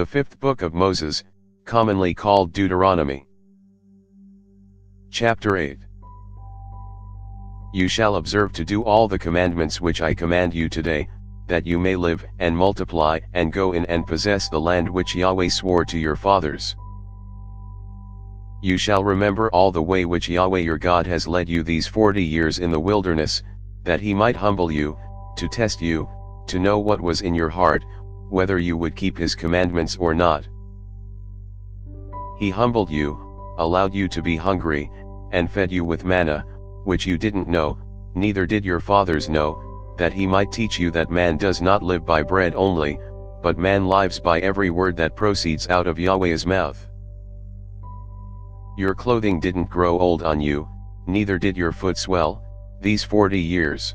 The fifth book of Moses, commonly called Deuteronomy. Chapter 8. You shall observe to do all the commandments which I command you today, that you may live and multiply and go in and possess the land which Yahweh swore to your fathers. You shall remember all the way which Yahweh your God has led you these 40 years in the wilderness, that he might humble you, to test you, to know what was in your heart, whether you would keep his commandments or not. He humbled you, allowed you to be hungry, and fed you with manna, which you didn't know, neither did your fathers know, that he might teach you that man does not live by bread only, but man lives by every word that proceeds out of Yahweh's mouth. Your clothing didn't grow old on you, neither did your foot swell, these 40 years.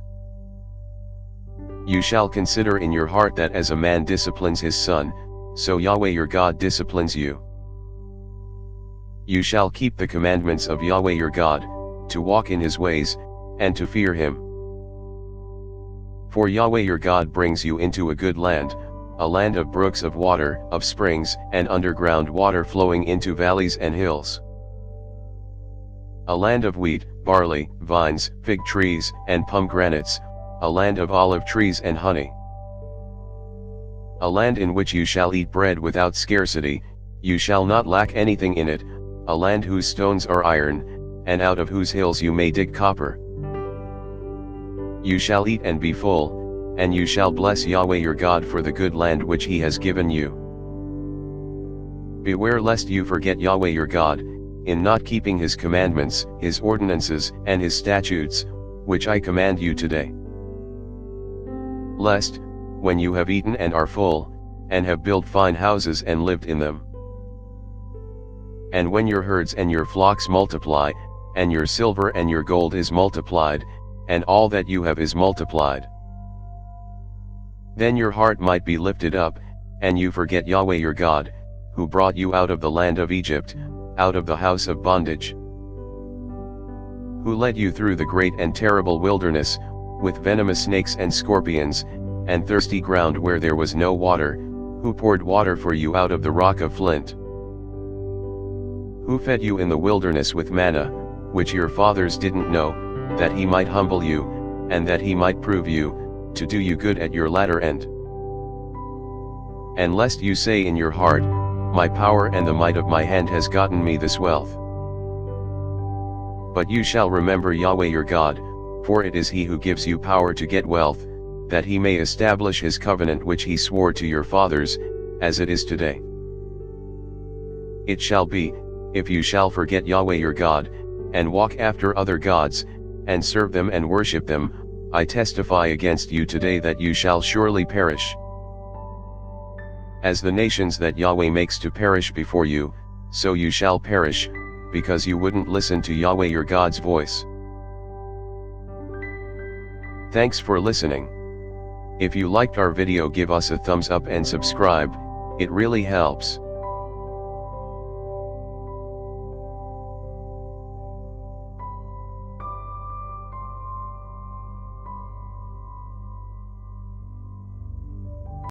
You shall consider in your heart that as a man disciplines his son, so Yahweh your God disciplines you. You shall keep the commandments of Yahweh your God, to walk in his ways, and to fear him. For Yahweh your God brings you into a good land, a land of brooks of water, of springs, and underground water flowing into valleys and hills. A land of wheat, barley, vines, fig trees, and pomegranates, a land of olive trees and honey. A land in which you shall eat bread without scarcity, you shall not lack anything in it, a land whose stones are iron, and out of whose hills you may dig copper. You shall eat and be full, and you shall bless Yahweh your God for the good land which he has given you. Beware lest you forget Yahweh your God, in not keeping his commandments, his ordinances, and his statutes, which I command you today. Lest, when you have eaten and are full, and have built fine houses and lived in them, and when your herds and your flocks multiply, and your silver and your gold is multiplied, and all that you have is multiplied, then your heart might be lifted up, and you forget Yahweh your God, who brought you out of the land of Egypt, out of the house of bondage, who led you through the great and terrible wilderness, with venomous snakes and scorpions, and thirsty ground where there was no water, who poured water for you out of the rock of flint, who fed you in the wilderness with manna, which your fathers didn't know, that he might humble you, and that he might prove you, to do you good at your latter end. And lest you say in your heart, my power and the might of my hand has gotten me this wealth. But you shall remember Yahweh your God, for it is he who gives you power to get wealth, that he may establish his covenant which he swore to your fathers, as it is today. It shall be, if you shall forget Yahweh your God, and walk after other gods, and serve them and worship them, I testify against you today that you shall surely perish. As the nations that Yahweh makes to perish before you, so you shall perish, because you wouldn't listen to Yahweh your God's voice. Thanks for listening. If you liked our video, give us a thumbs up and subscribe, it really helps.